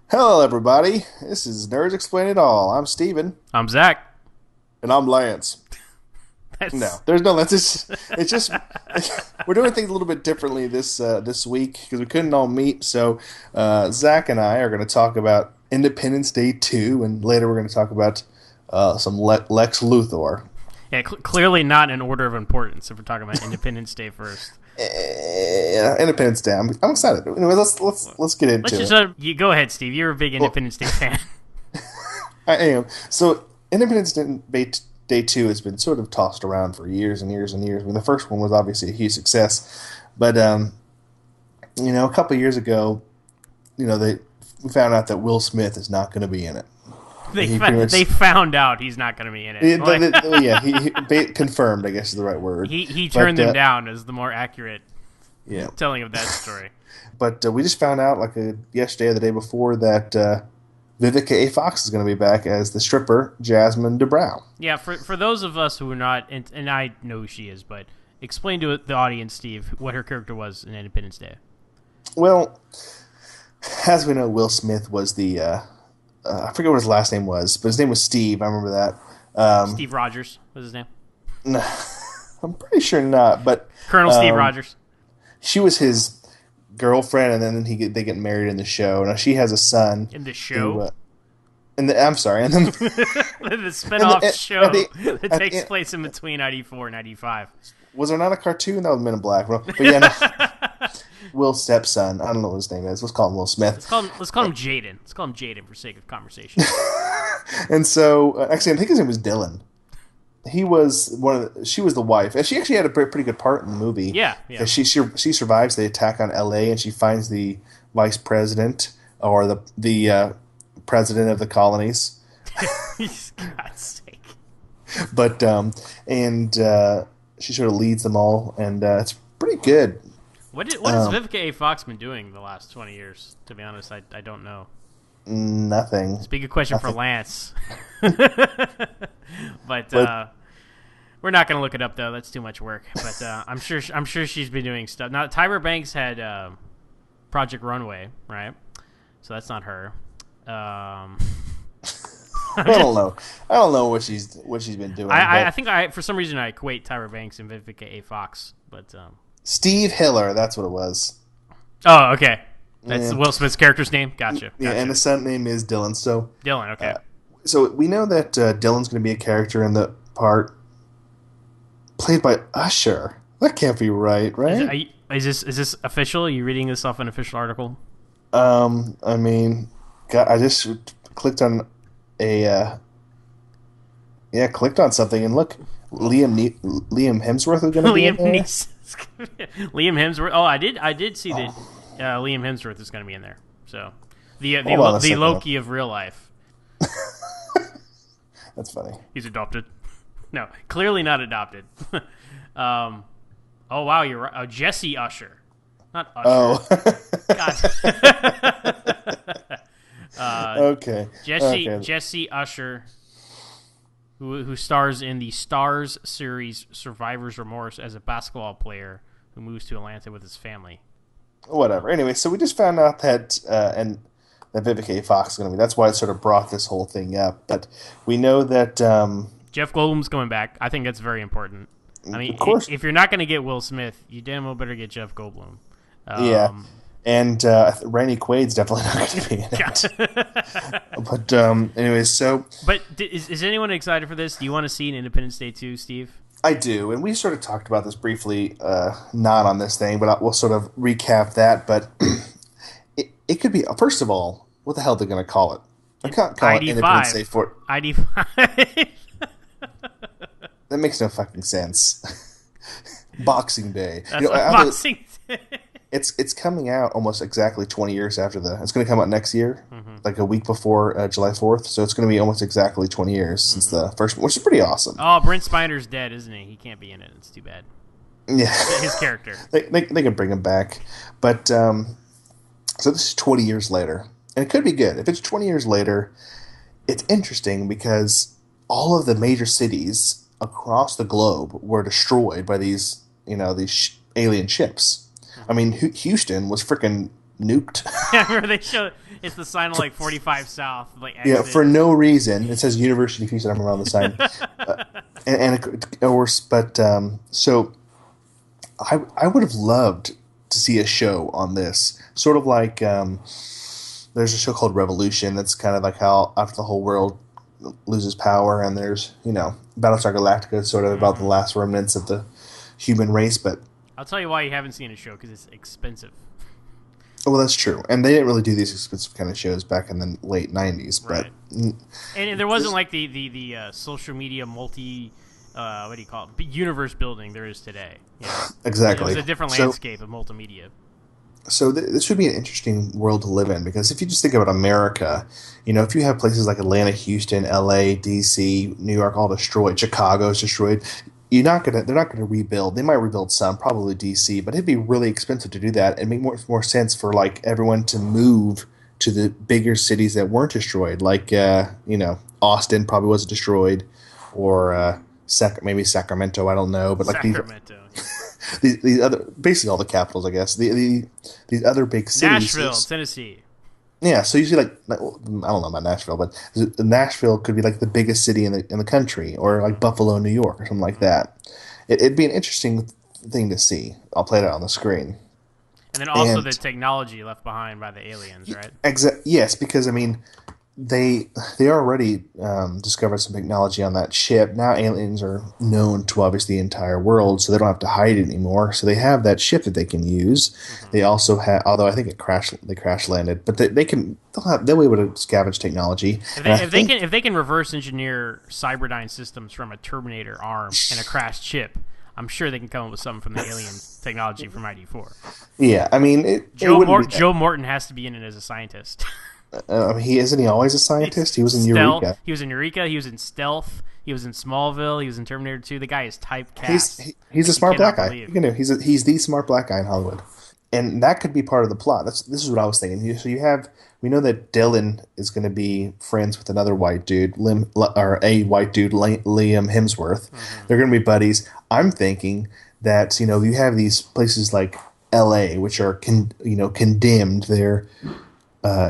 Hello, everybody. This is Nerds Explain It All. I'm Steven. I'm Zach. And I'm Lance. No, That's there's no Lance. It's just we're doing things a little bit differently this week because we couldn't all meet. So Zach and I are going to talk about Independence Day 2, and later we're going to talk about some Lex Luthor. yeah, clearly not in order of importance if we're talking about Independence Day first. Independence Day. I'm excited. Anyway, let's get into Let's just it. you go ahead, Steve. You're a big Independence Day fan. I am. So Independence Day 2 has been sort of tossed around for years and years and years. I mean, the first one was obviously a huge success, but a couple of years ago, we found out that Will Smith is not going to be in it. They found out he's not going to be in it. He confirmed, I guess is the right word. He turned them down as the more accurate telling of that story. But we just found out yesterday or the day before that Vivica A. Fox is going to be back as the stripper Jasmine DeBrow. Yeah, for those of us who are not, and I know who she is, but explain to the audience, Steve, what her character was in Independence Day. Well, as we know, Will Smith was the I forget what his last name was, but his name was Steve. I remember that. Steve Rogers was his name. No, I'm pretty sure not, but Colonel Steve Rogers. She was his girlfriend, and then they get married in the show. Now she has a son In the show? I'm sorry, and then the spin-off show that takes the, place in between 94 and 95. Was there not a cartoon? That was Men in Black. But yeah, no, Will's stepson. I don't know what his name is. Let's call him Will Smith. Let's call him Jaden. Let's call him Jaden for sake of conversation. And so, actually, I think his name was Dylan. He was she was the wife, and she actually had a pretty good part in the movie. Yeah. She survives the attack on L.A. and she finds the vice president or the president of the colonies. God's sake! But she sort of leads them all, and it's pretty good. What has Vivica A. Fox been doing the last 20 years? To be honest, I don't know. Nothing. It's a big question for Lance. but we're not going to look it up though. That's too much work. But I'm sure she's been doing stuff. Now Tyra Banks had Project Runway, right? So that's not her. I don't know. I don't know what she's been doing. I think for some reason I equate Tyra Banks and Vivica A. Fox, but Steve Hiller, that's what it was. Oh, okay. That's Will Smith's character's name. Gotcha. Yeah, and the son name is Dylan. So Dylan. Okay. So we know that Dylan's going to be a character in the part played by Usher. That can't be right? Is this official? Are you reading this off an official article? I mean, God, I just clicked on clicked on something and look, Liam Hemsworth is going to be in there. Liam Hemsworth. Oh, I did see that Liam Hemsworth is going to be in there. So the Loki of real life. That's funny. He's adopted. No, clearly not adopted. Oh wow, you're right. Oh, Jesse Usher, not Usher. Oh. God. Okay. Jesse Usher, who stars in the Stars series Survivor's Remorse as a basketball player who moves to Atlanta with his family. Whatever. Anyway, so we just found out that that Vivica A. Fox is going to be. That's why it sort of brought this whole thing up. But we know that Jeff Goldblum's coming back. I think that's very important. I mean, if you're not going to get Will Smith, you damn well better get Jeff Goldblum. Yeah. And Randy Quaid's definitely not going to be in it. But anyways, so... But is anyone excited for this? Do you want to see an Independence Day 2, Steve? I do, and we sort of talked about this briefly, not on this thing, but we'll sort of recap that. But it could be, first of all, what the hell are they going to call it? I can't call it Independence Day for... ID5. That makes no fucking sense. Boxing Day. Boxing Day. It's coming out almost exactly 20 years after it's going to come out next year, like a week before July 4th. So it's going to be almost exactly 20 years since the first one, which is pretty awesome. Oh, Brent Spiner's dead, isn't he? He can't be in it. It's too bad. Yeah. His character. They can bring him back. But, so this is 20 years later. And it could be good. If it's 20 years later, it's interesting because all of the major cities across the globe were destroyed by these alien ships. I mean, Houston was freaking nuked. I remember they show it's the sign of like 45 South, like exit. Yeah, for no reason. It says University of Houston. I'm around the sign, so I would have loved to see a show on this, sort of like there's a show called Revolution. That's kind of like how after the whole world loses power, and there's Battlestar Galactica, sort of about the last remnants of the human race. But I'll tell you why you haven't seen a show, because it's expensive. well, that's true, and they didn't really do these expensive kind of shows back in the late '90s. Right. But and there wasn't like the social media multi what do you call it, universe building there is today. Exactly, it was a different landscape of multimedia. So this would be an interesting world to live in, because if you just think about America, if you have places like Atlanta, Houston, LA, DC, New York all destroyed, Chicago's destroyed, they're not gonna rebuild. They might rebuild some, probably DC, but it'd be really expensive to do that, and make more sense for like everyone to move to the bigger cities that weren't destroyed, like Austin probably wasn't destroyed, or maybe Sacramento, I don't know, but like Sacramento. these other, basically all the capitals, I guess. These other big cities. Nashville, Tennessee. Yeah, so usually I don't know about Nashville, but Nashville could be like the biggest city in the country, or like Buffalo, New York, or something like that. It'd be an interesting thing to see. I'll play it out on the screen. And then also the technology left behind by the aliens, right? Yes, because they already discovered some technology on that ship. Now aliens are known to obviously the entire world, so they don't have to hide it anymore. So they have that ship that they can use. Mm-hmm. They also have, although I think they crash landed, but they'll be able to scavenge technology. If they can reverse engineer Cyberdyne systems from a Terminator arm and a crashed ship, I'm sure they can come up with something from the alien technology from ID4. Yeah, I mean, Joe Morton has to be in it as a scientist. Isn't he always a scientist? He was in Eureka. He was in Eureka. He was in Stealth. He was in Smallville. He was in Terminator 2. The guy is typecast. He's a smart black guy. He's the smart black guy in Hollywood, and that could be part of the plot. This is what I was thinking. So we know that Dylan is going to be friends with another white dude, Liam Hemsworth. Mm-hmm. They're going to be buddies. I'm thinking that you have these places like L.A., which are condemned. They're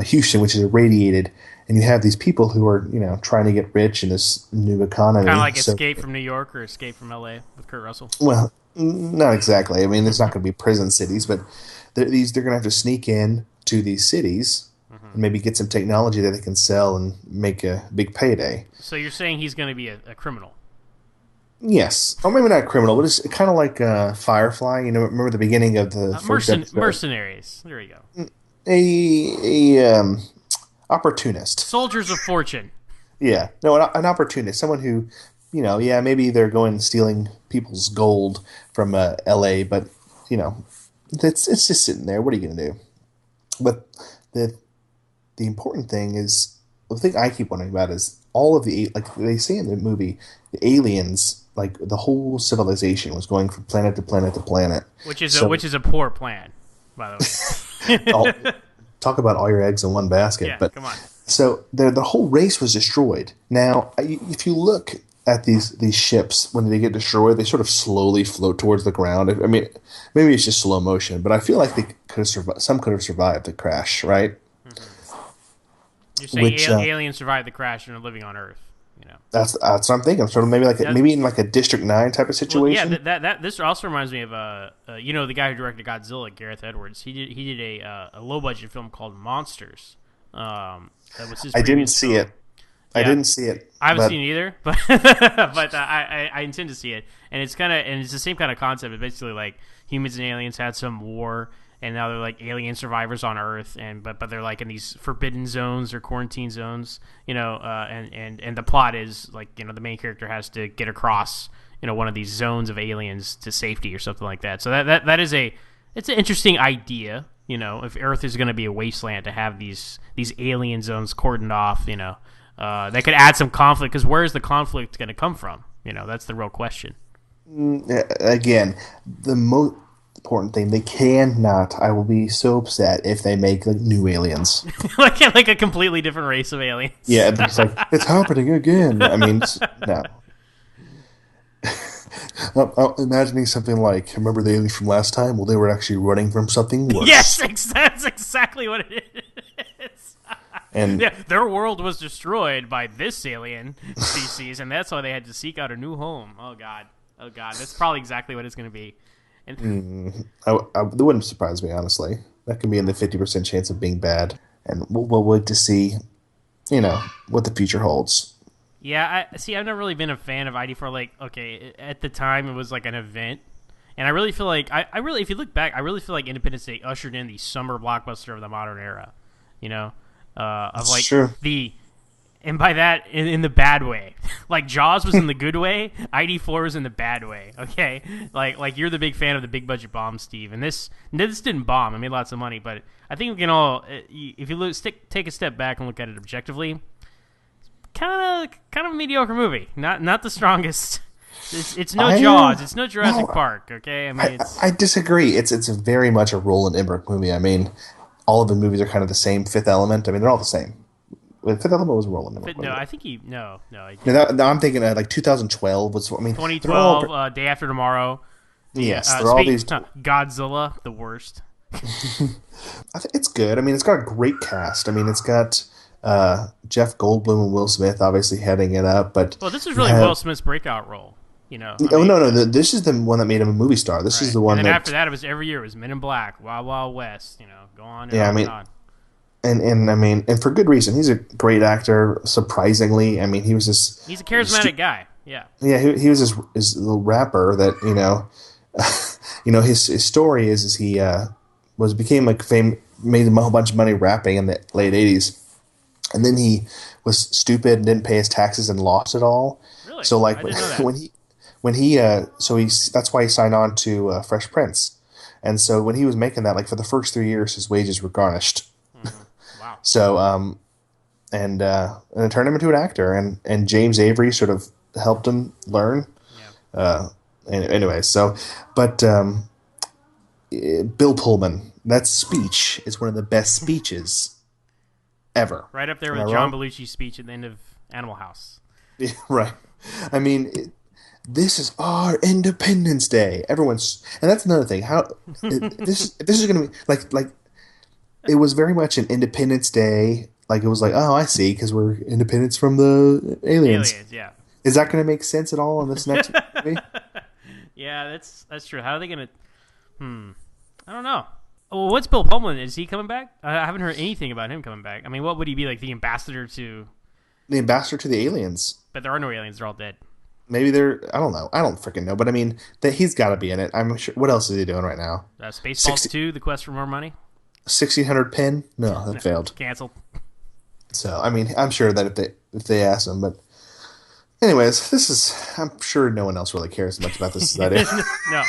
Houston, which is irradiated, and you have these people who are trying to get rich in this new economy. Kind of like Escape from New York or Escape from LA with Kurt Russell. Well, not exactly. I mean, it's not going to be prison cities, but they're going to have to sneak in to these cities and maybe get some technology that they can sell and make a big payday. So you're saying he's going to be a criminal? Yes, or maybe not a criminal, but it's kind of like Firefly. Remember the beginning of the first episode? Mercenaries. There you go. A opportunist. Soldiers of fortune. Yeah. No, an opportunist. Someone who, maybe they're going and stealing people's gold from L.A., but, it's just sitting there. What are you going to do? But the important thing is, the thing I keep wondering about is all of like they say in the movie, the aliens, like the whole civilization was going from planet to planet to planet. Which is a poor plan, by the way. Talk about all your eggs in one basket. Yeah, but come on. So the whole race was destroyed. Now, if you look at these ships when they get destroyed, they sort of slowly float towards the ground. I mean, maybe it's just slow motion, but I feel like they could have survived. Some could have survived the crash, right? You're saying aliens survived the crash and are living on Earth. That's what I'm thinking. Sort of maybe in like a District 9 type of situation. Well, yeah, this also reminds me of the guy who directed Godzilla, Gareth Edwards. He did a low budget film called Monsters. That was his. I didn't see film. it. Yeah. I didn't see it. I haven't seen it either, but I intend to see it. And it's the same kind of concept. It's basically like humans and aliens had some war, and now they're like alien survivors on Earth, but they're like in these forbidden zones or quarantine zones, and the plot is like the main character has to get across one of these zones of aliens to safety or something like that. So that is it's an interesting idea, if Earth is going to be a wasteland, to have these alien zones cordoned off, that could add some conflict, because where is the conflict going to come from? That's the real question. Again, the most important thing, they cannot. I will be so upset if they make like new aliens, like a completely different race of aliens. Yeah, it's like it's happening again. I mean, no. I'm imagining something like, remember the aliens from last time? Well, they were actually running from something worse. Yes, that's exactly what it is. And Yeah, their world was destroyed by this alien species, and that's why they had to seek out a new home. Oh god, that's probably exactly what it's going to be. And that wouldn't surprise me, honestly. That could be in the 50% chance of being bad. And we'll wait to see, what the future holds. yeah, I've never really been a fan of ID4. Like, okay, at the time it was like an event, and I really feel like I really, if you look back, I really feel like Independence Day ushered in the summer blockbuster of the modern era. Of like Sure. and by that in the bad way. Like Jaws was in the good way, ID4 was in the bad way. Okay, like you're the big fan of the big budget bomb, Steve, and this didn't bomb. It made lots of money, but I think we can all, if you take a step back and look at it objectively, kind of a mediocre movie. Not the strongest. It's no Jaws. It's no Jurassic Park. Okay, I mean, I disagree. It's very much a Roland Emmerich movie. I mean, all of the movies are kind of the same. Fifth Element. I mean, they're all the same. Fifth Element was a Roland Emmerich movie. no, I think no. I'm thinking like 2012 was. I mean, 2012, Day After Tomorrow. Yes, they're all these. Godzilla, the worst. I think it's good. I mean, it's got a great cast. I mean, it's got Jeff Goldblum and Will Smith obviously heading it up. But well, this is really Will Smith's breakout role. No. This is the one that made him a movie star. This is the one. And then that, after that, it was every year. It was Men in Black, Wild Wild West. Go on. And on. And I mean, and for good reason. He's a great actor. Surprisingly, I mean, he was this. He's a charismatic guy. Yeah. Yeah, he was this little rapper that his story is he became like made a whole bunch of money rapping in the late '80s, and then he was stupid and didn't pay his taxes and lost it all. Really? So like I didn't know that. That's why he signed on to Fresh Prince, and so when he was making that, like for the first 3 years, his wages were garnished. Wow. So and it turned him into an actor, and James Avery sort of helped him learn. Yeah. Anyway, so but Bill Pullman, that speech is one of the best speeches ever. Right up there with John Belushi's speech at the end of Animal House. Yeah, right. I mean, this is our Independence Day. Everyone's, and that's another thing. How this is going to be like it was very much an Independence Day. Like it was like, oh, I see, because we're independence from the aliens. Yeah. Is that going to make sense at all in this next movie? Yeah, that's true. How are they going to? I don't know. Well, what's Bill Pullman? Is he coming back? I haven't heard anything about him coming back. I mean, what would he be, like the ambassador to? The ambassador to the aliens. But there are no aliens; they're all dead. Maybe they're. I don't know. I don't freaking know. But I mean, he's got to be in it. I'm sure. What else is he doing right now? Spaceballs 2: The Quest for More Money. 1600 pin? No, that failed. Canceled. So I mean, I'm sure that if they ask him, but anyways, I'm sure no one else really cares much about this as I do. No,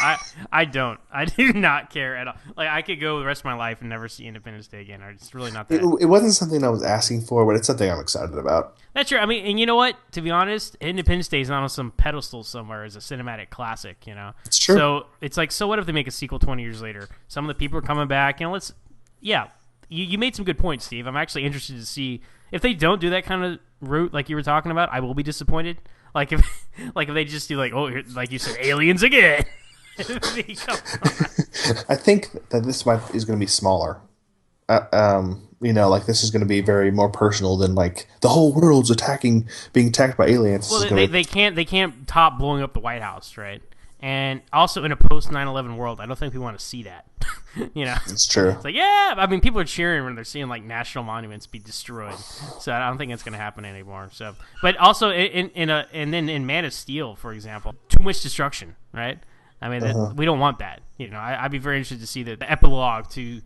I don't. I do not care at all. Like I could go the rest of my life and never see Independence Day again. It's really not that. It wasn't something I was asking for, but it's something I'm excited about. That's true. I mean, and you know what? To be honest, Independence Day is not on some pedestal somewhere as a cinematic classic. It's true. So it's like, so what if they make a sequel 20 years later? Some of the people are coming back. You made some good points, Steve. I'm actually interested to see if they don't do that kind of route like you were talking about. I will be disappointed. Like if they just do like, oh, like you said, aliens again. I think that this is going to be smaller. Like this is going to be very more personal than like the whole world's being attacked by aliens. Well, they can't top blowing up the White House, right? And also in a post 9/11 world, I don't think we want to see that. It's true. It's like, yeah, I mean, people are cheering when they're seeing like national monuments be destroyed. So I don't think it's going to happen anymore. So, but also in Man of Steel, for example, too much destruction, right? I mean, we don't want that. I'd be very interested to see the epilogue to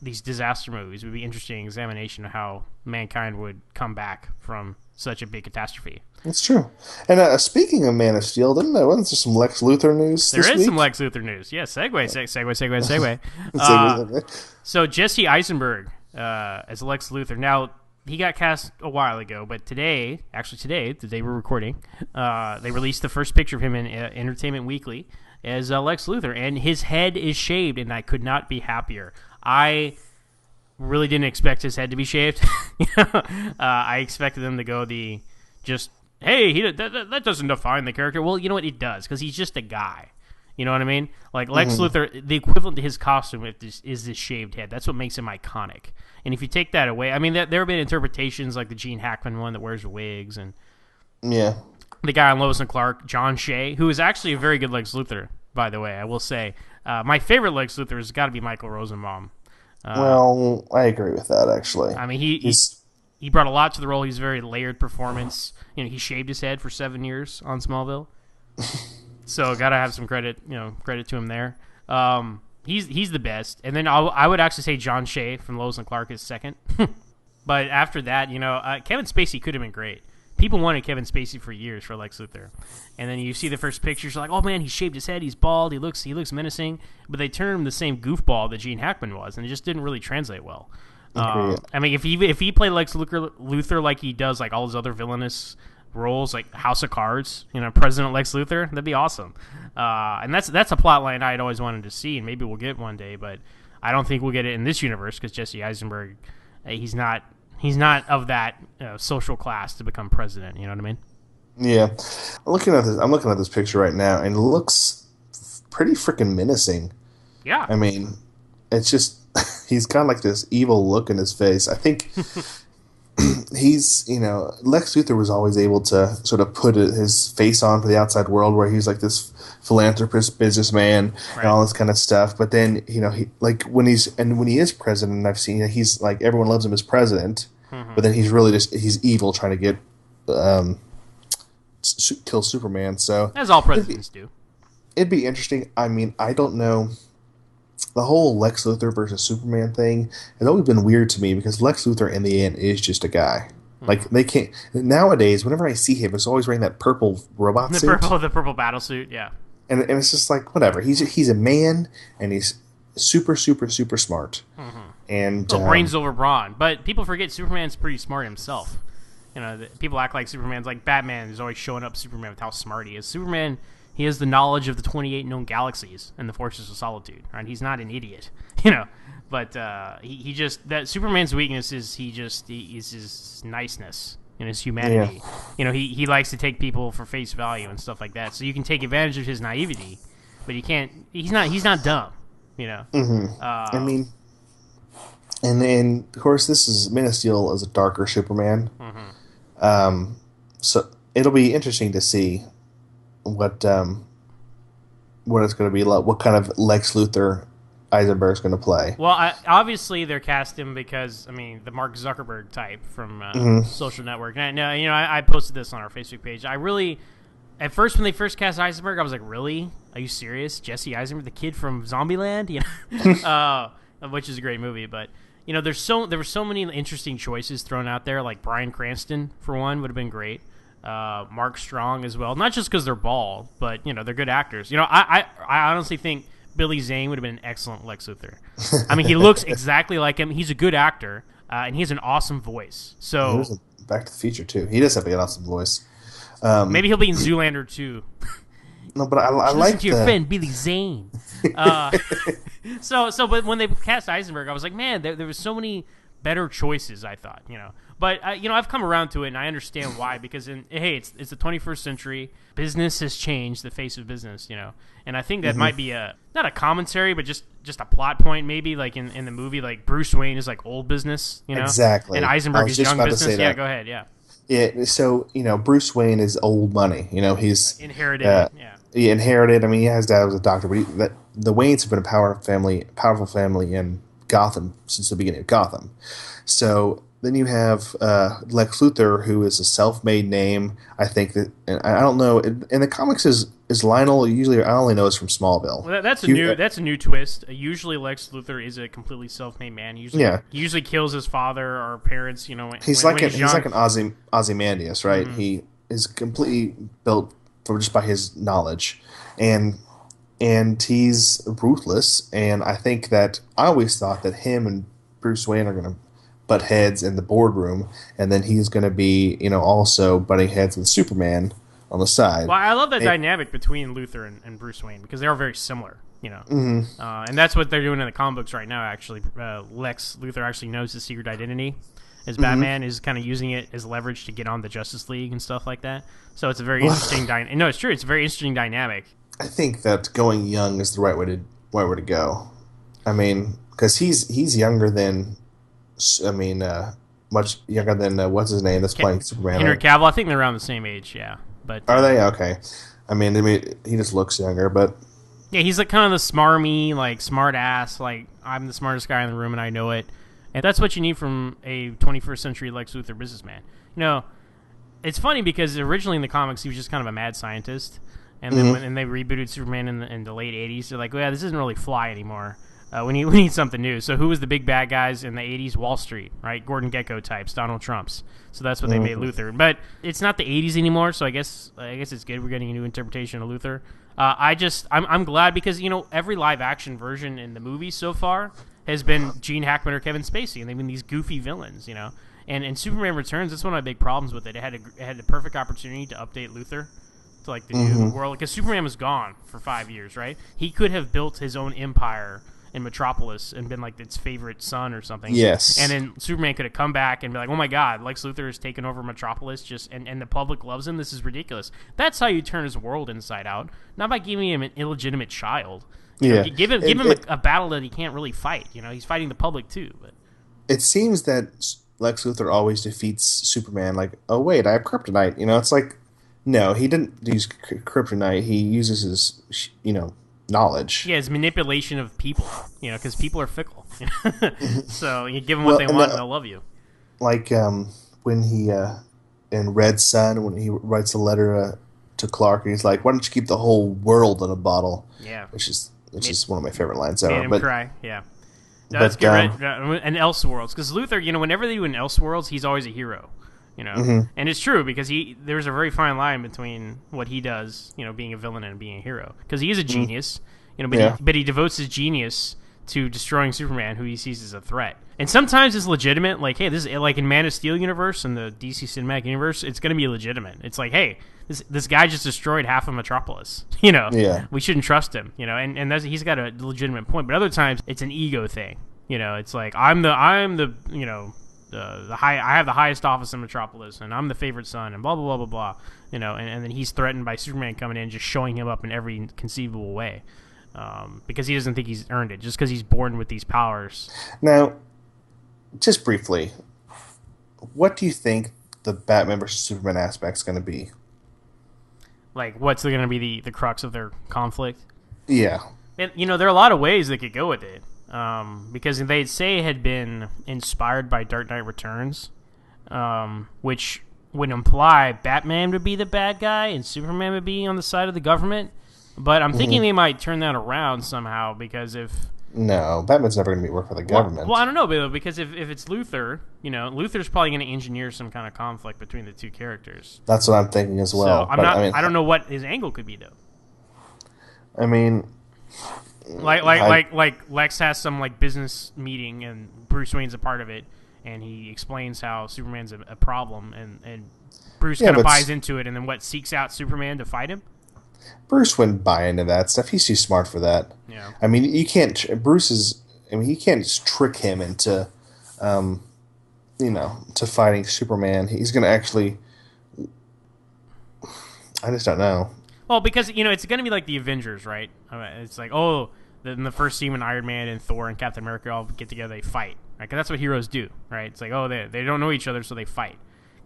these disaster movies. It would be interesting examination of how mankind would come back from such a big catastrophe. That's true. And speaking of Man of Steel, wasn't there some Lex Luthor news this week? There is some Lex Luthor news. Yeah, segue. So Jesse Eisenberg as Lex Luthor. Now, he got cast a while ago, but today, the day we're recording, they released the first picture of him in Entertainment Weekly as Lex Luthor, and his head is shaved, and I could not be happier. I really didn't expect his head to be shaved. I expected them to go the just hey, that doesn't define the character. Well, you know what? It does, because he's just a guy. You know what I mean? Like Lex Luthor, the equivalent to his costume is this shaved head. That's what makes him iconic. And if you take that away, I mean, there have been interpretations like the Gene Hackman one that wears wigs, and Yeah. the guy on Lois and Clark, John Shea, who is actually a very good Lex Luthor, by the way. I will say, my favorite Lex Luthor has got to be Michael Rosenbaum. Well, I agree with that, actually. I mean, he brought a lot to the role. He's a very layered performance. You know, he shaved his head for 7 years on Smallville. So gotta have some credit to him there. He's the best, and then I would actually say John Shea from Lois and Clark is second. But after that, Kevin Spacey could have been great. People wanted Kevin Spacey for years for Lex Luthor, and then you see the first pictures, you're like, oh man, he shaved his head, he's bald, he looks menacing. But they turned him the same goofball that Gene Hackman was, and it just didn't really translate well. I mean, if he played Lex Luthor like he does like all his other villainous roles, like House of Cards, President Lex Luthor, that'd be awesome. And that's a plot line I'd always wanted to see, and maybe we'll get one day, but I don't think we'll get it in this universe because Jesse Eisenberg, he's not of that social class to become president. You know what I mean? Yeah. I'm looking at this picture right now, and it looks pretty freaking menacing. Yeah. I mean, it's just he's got like this evil look in his face. I think he's, Lex Luthor was always able to sort of put his face on for the outside world, where he's like this philanthropist, businessman, and all this kind of stuff. But then, he like when he is president, I've seen he's like everyone loves him as president, but then he's really he's evil, trying to get kill Superman. So as all presidents do. It'd be interesting. I mean, I don't know. The whole Lex Luthor versus Superman thing has always been weird to me, because Lex Luthor in the end is just a guy. Like, they can't... Nowadays, whenever I see him, he's always wearing that purple robot suit. The purple battle suit, yeah. And it's just like, whatever. He's a man, and he's super, super, super smart. And brains over brawn. But people forget Superman's pretty smart himself. People act like Superman's like Batman is always showing up Superman with how smart he is. Superman... He has the knowledge of the 28 known galaxies and the Forces of Solitude, right? He's not an idiot, But he just that Superman's weakness is is his niceness and his humanity. Yeah. He likes to take people for face value and stuff like that. So you can take advantage of his naivety, but you can't. He's not dumb, I mean, and then of course this is Man of Steel as a darker Superman. So it'll be interesting to see what it's going to be like, what kind of Lex Luthor Eisenberg's going to play. Well, obviously they're cast him because, the Mark Zuckerberg type from Social Network. And I posted this on our Facebook page. I really, at first when they first cast Eisenberg, I was like, really? Are you serious? Jesse Eisenberg, the kid from Zombieland? Which is a great movie, but there were so many interesting choices thrown out there, like Bryan Cranston for one would have been great. Mark Strong as well, not just because they're bald, but they're good actors. I honestly think Billy Zane would have been an excellent Lex Luthor. He looks exactly like him. He's a good actor, and he has an awesome voice. So Back to the Future too. He does have an awesome voice. Maybe he'll be in Zoolander too. No, but I like listen to your friend Billy Zane. But when they cast Eisenberg, I was like, man, there was so many better choices. I thought, But I've come around to it, and I understand why. Because it's the 21st century. Business has changed, the face of business. And I think that might be not a commentary, but just a plot point, maybe. Like in the movie, like Bruce Wayne is like old business. Exactly. And Eisenberg is young business. Yeah, go ahead. Yeah. Yeah. So Bruce Wayne is old money. He's inherited. Yeah. He inherited. His dad was a doctor, but the Waynes have been a powerful family in Gotham since the beginning of Gotham. So then you have Lex Luthor, who is a self-made name. I think that, and I don't know, in the comics is Lionel usually, I only know is from Smallville. Well, that's a new twist. Usually Lex Luthor is a completely self-made man. He usually kills his father or parents. He's like an Ozymandias, right? He is completely built just by his knowledge, and he's ruthless. And I think that I always thought that him and Bruce Wayne are going to butt heads in the boardroom, and then he's going to be, also butting heads with Superman on the side. Well, I love that dynamic between Luthor and Bruce Wayne, because they are very similar, and that's what they're doing in the comic books right now. Actually, Lex Luthor actually knows his secret identity, as Batman is kind of using it as leverage to get on the Justice League and stuff like that. So it's a very interesting dynamic. No, it's true. It's a very interesting dynamic. I think that going young is the right way to go. I mean, because he's younger than, much younger than what's his name that's playing Superman. Henry Cavill. I think they're around the same age. Yeah, but are they okay? I mean, he just looks younger, but yeah, he's like kind of the smarmy, like smart ass. Like I'm the smartest guy in the room and I know it, and that's what you need from a 21st century Lex Luthor businessman. You know, it's funny because originally in the comics he was just kind of a mad scientist. And then when they rebooted Superman in the late 80s, they're like, well, yeah, this doesn't really fly anymore. We need something new. So who was the big bad guys in the 80s? Wall Street, right? Gordon Gekko types, Donald Trumps. So that's what they made Luthor. But it's not the 80s anymore, so I guess it's good we're getting a new interpretation of Luthor. I'm glad because, you know, every live-action version in the movie so far has been Gene Hackman or Kevin Spacey, and they've been these goofy villains, you know. And Superman Returns, that's one of my big problems with it. It had the perfect opportunity to update Luthor to like the new world, because Superman was gone for 5 years, right? He could have built his own empire in Metropolis and been like its favorite son or something. Yes. And then Superman could have come back and be like, oh my God, Lex Luthor has taken over Metropolis, and the public loves him. This is ridiculous. That's how you turn his world inside out, not by giving him an illegitimate child. You know, give him a battle that he can't really fight. You know, he's fighting the public too. But it seems that Lex Luthor always defeats Superman. Like, oh wait, I have kryptonite. You know, it's like, no, he didn't use kryptonite. He uses his, knowledge. Yeah, his manipulation of people. You know, because people are fickle. So you give them what they want, and they'll love you. Like when he in Red Sun, when he writes a letter to Clark, and he's like, "Why don't you keep the whole world in a bottle?" Yeah, which is one of my favorite lines ever. Made him cry. Yeah. No, let's get right. And Elseworlds, because Luthor, you know, whenever they do an Elseworlds, he's always a hero. You know, and it's true because there's a very fine line between what he does, you know, being a villain and being a hero. Because he is a genius, you know, but he devotes his genius to destroying Superman, who he sees as a threat. And sometimes it's legitimate, like, hey, this is like in Man of Steel universe and the DC Cinematic Universe, it's going to be legitimate. It's like, hey, this guy just destroyed half of Metropolis. You know, we shouldn't trust him. You know, and he's got a legitimate point. But other times it's an ego thing. You know, it's like I'm the you know. I have the highest office in Metropolis, and I'm the favorite son, and blah blah blah blah blah. You know, and then he's threatened by Superman coming in, and just showing him up in every conceivable way, because he doesn't think he's earned it, just because he's born with these powers. Now, just briefly, what do you think the Batman versus Superman aspect's going to be? Like, what's going to be the crux of their conflict? Yeah, and you know, there are a lot of ways they could go with it. Because they'd say it had been inspired by Dark Knight Returns, which would imply Batman would be the bad guy and Superman would be on the side of the government. But I'm thinking they might turn that around somehow, because if... No, Batman's never going to work for the government. Well, I don't know, because if it's Luthor, you know, Luthor's probably going to engineer some kind of conflict between the two characters. That's what I'm thinking as well. So I don't know what his angle could be, though. I mean... Like Lex has some like business meeting and Bruce Wayne's a part of it, and he explains how Superman's a problem, and Bruce kind of buys into it, and then seeks out Superman to fight him. Bruce wouldn't buy into that stuff. He's too smart for that. Yeah. I mean, you can't. He can't just trick him into, to fighting Superman. He's going to actually. I just don't know. Well, because, you know, it's going to be like the Avengers, right? It's like, in the first scene when Iron Man and Thor and Captain America all get together, they fight. Right? 'Cause that's what heroes do, right? It's like, they don't know each other, so they fight.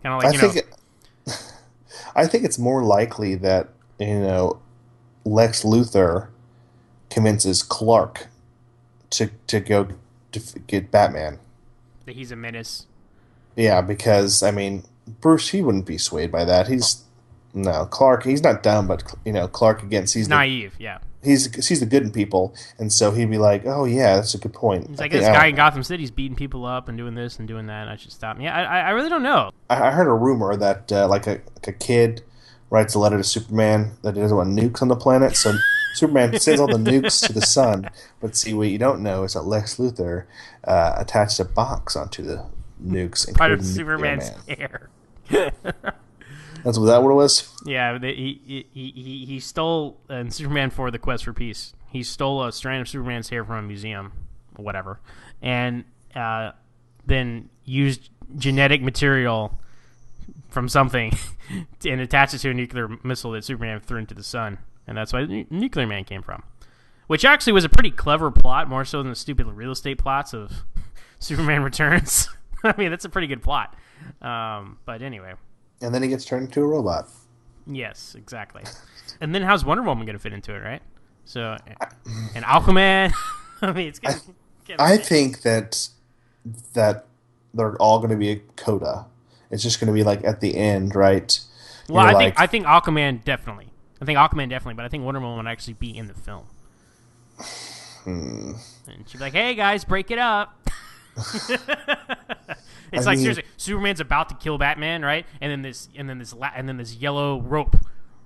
Kind of like, I think it's more likely that, Lex Luthor convinces Clark to go to get Batman. That he's a menace. Yeah, because, I mean, Bruce, he wouldn't be swayed by that. Clark, he's not dumb, but, Clark, again, sees naive, yeah. He sees the good in people, and so he'd be like, oh, yeah, that's a good point. He's like, this guy in Gotham City's beating people up and doing this and doing that, and I should stop. Yeah, I really don't know. I heard a rumor that, like a kid writes a letter to Superman that he doesn't want nukes on the planet, so Superman sends all the nukes to the sun. But see, what you don't know is that Lex Luthor attached a box onto the nukes. Part of Superman's hair. Was that what it was? Yeah, he stole in Superman 4: The Quest for Peace. He stole a strand of Superman's hair from a museum, or whatever, and then used genetic material from something and attach it to a nuclear missile that Superman threw into the sun, and that's why Nuclear Man came from. Which actually was a pretty clever plot, more so than the stupid real estate plots of Superman Returns. I mean, that's a pretty good plot. But anyway. And then he gets turned into a robot. Yes, exactly. And then how's Wonder Woman going to fit into it, right? So, and Aquaman. I mean, it's going to... I think that they're all going to be a coda. It's just going to be like at the end, right? Well, I think Aquaman definitely. But I think Wonder Woman would actually be in the film. And she'd be like, "Hey guys, break it up." Seriously, Superman's about to kill Batman, right? And then this yellow rope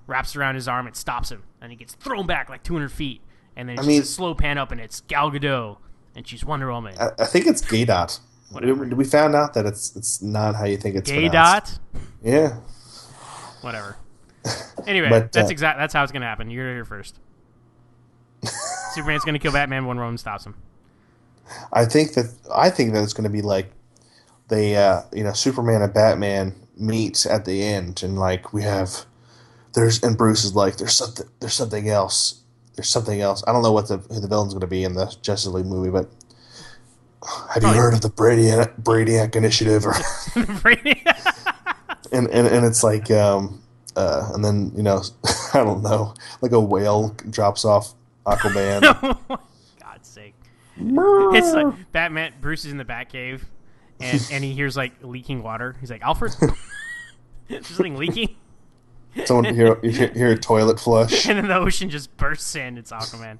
wraps around his arm and stops him, and he gets thrown back like 200 feet. And then it's just a slow pan up, and it's Gal Gadot, and she's Wonder Woman. I think it's Gay Dot. We found out that it's not how you think it's Gay pronounced. Dot. Yeah. Whatever. Anyway, that's how it's gonna happen. You're here first. Superman's gonna kill Batman. Wonder Woman stops him. I think that it's gonna be like they Superman and Batman meet at the end, and like and Bruce is like there's something else. I don't know who the villain's gonna be in the Justice League movie, but have you heard of the Brainiac Initiative? Or and it's like and then I don't know, like a whale drops off Aquaman. God's sake. It's like Bruce is in the Batcave and he hears like leaking water. He's like, Alfred? There's something leaking? Someone hear a toilet flush. And then the ocean just bursts in. It's Aquaman.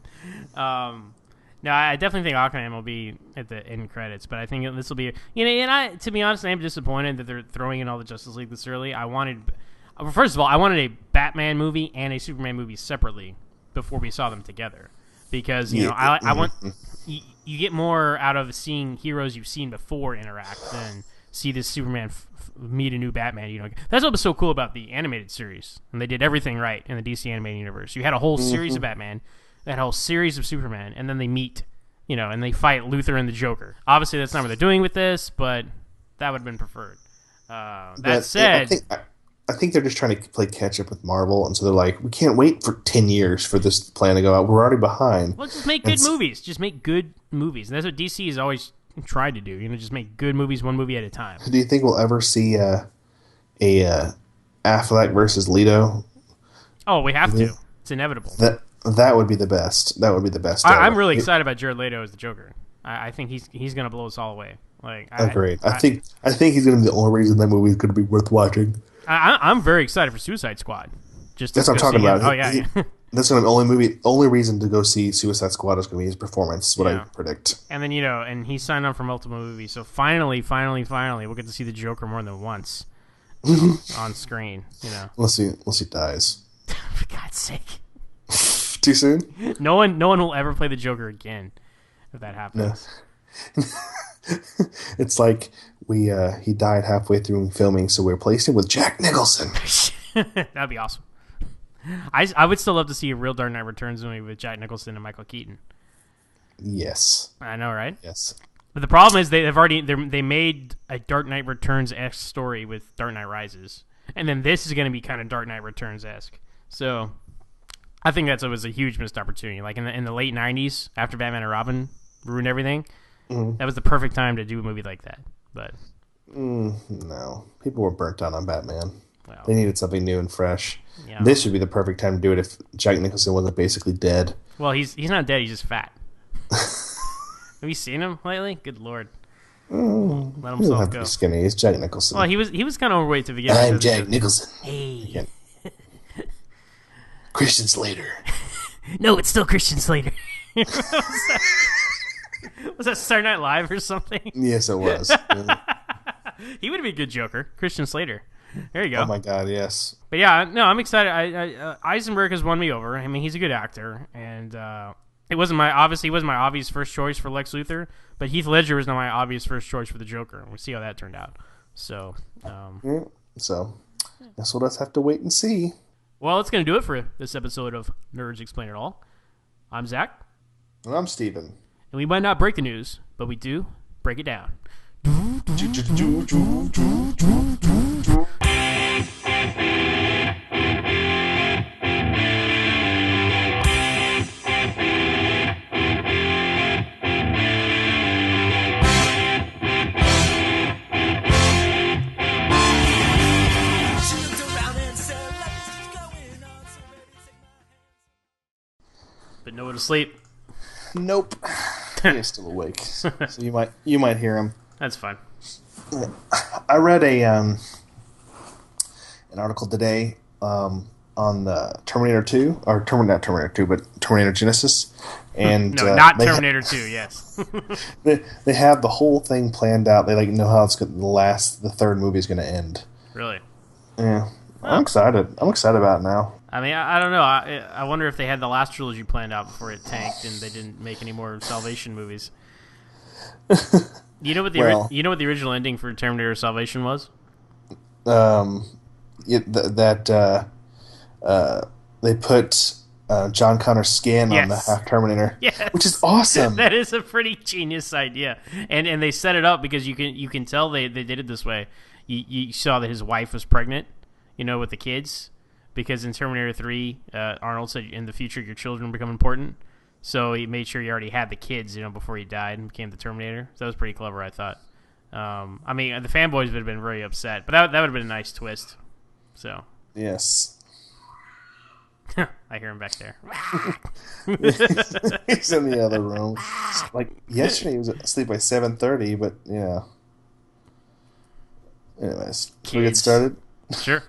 No, I definitely think Aquaman will be at the end credits, but I think this will be... to be honest, I am disappointed that they're throwing in all the Justice League this early. First of all, I wanted a Batman movie and a Superman movie separately before we saw them together. Because, I want... You get more out of seeing heroes you've seen before interact than see this Superman meet a new Batman. That's what was so cool about the animated series, and they did everything right in the DC animated universe. You had a whole series of Batman, that whole series of Superman, and then they meet, and they fight Luthor and the Joker. Obviously, that's not what they're doing with this, but that would have been preferred. That said... I think they're just trying to play catch up with Marvel, and so they're like, we can't wait for 10 years for this plan to go out. We're already behind. Well, just make good movies. Just make good movies. And that's what DC has always tried to do. Just make good movies, one movie at a time. Do you think we'll ever see a Affleck versus Leto? Oh, we have to. It's inevitable. That would be the best. That would be the best. I'm really excited about Jared Leto as the Joker. I think he's going to blow us all away. Agreed. I think he's going to be the only reason that movie is going to be worth watching. I'm very excited for Suicide Squad. That's what I'm talking about. Oh yeah. That's the only reason to go see Suicide Squad is going to be his performance. Is what I predict. And then and he signed on for multiple movies. So finally, we'll get to see the Joker more than once on screen. Unless he dies. For God's sake. Too soon? No one will ever play the Joker again if that happens. No. It's like he died halfway through filming, so we replaced him with Jack Nicholson. That'd be awesome. I would still love to see a real Dark Knight Returns movie with Jack Nicholson and Michael Keaton. Yes, I know, right? Yes. But the problem is they made a Dark Knight Returns-esque story with Dark Knight Rises, and then this is going to be kind of Dark Knight Returns-esque. So I think that was a huge missed opportunity. Like in the late '90s, after Batman and Robin ruined everything. That was the perfect time to do a movie like that, but no, people were burnt out on Batman. Well, they needed something new and fresh. Yeah. This would be the perfect time to do it if Jack Nicholson wasn't basically dead. Well, he's not dead; he's just fat. Have you seen him lately? Good lord, let himself go. Skinny, he's Jack Nicholson. Well, he was kind of overweight to begin with. I'm Jack Nicholson. Hey, Christian Slater. No, it's still Christian Slater. Was that Saturday Night Live or something? Yes, it was. He would be a good Joker, Christian Slater. There you go. Oh my God, yes. But yeah, no, I'm excited. Eisenberg has won me over. I mean, he's a good actor, and it wasn't my obvious first choice for Lex Luthor, but Heath Ledger was not my obvious first choice for the Joker. We'll see how that turned out. So, guess we'll just have to wait and see. Well, that's gonna do it for this episode of Nerds Explain It All. I'm Zach. And I'm Steven. And we might not break the news, but we do break it down. But no one to sleep. Nope. He's still awake, so you might hear him. That's fine. I read an article today on the Terminator 2, or not Terminator 2, but Terminator Genesis, and No, not Terminator 2. Yes. they have the whole thing planned out. They know how it's going the third movie is going to end. Really? Yeah, I'm excited. I'm excited about it now. I mean, I don't know. I wonder if they had the last trilogy planned out before it tanked and they didn't make any more Salvation movies. You know what the original ending for Terminator Salvation was? They put John Connor's skin on the half Terminator, which is awesome. That is a pretty genius idea, and they set it up because you can tell they did it this way. You saw that his wife was pregnant, with the kids, because in Terminator 3, Arnold said in the future your children become important. So he made sure he already had the kids, before he died and became the Terminator. So that was pretty clever, I thought. I mean, the fanboys would have been very upset, but that would have been a nice twist. So yes. I hear him back there. He's in the other room. Like yesterday, he was asleep by 7:30, but yeah. Anyways, should we get started? Sure.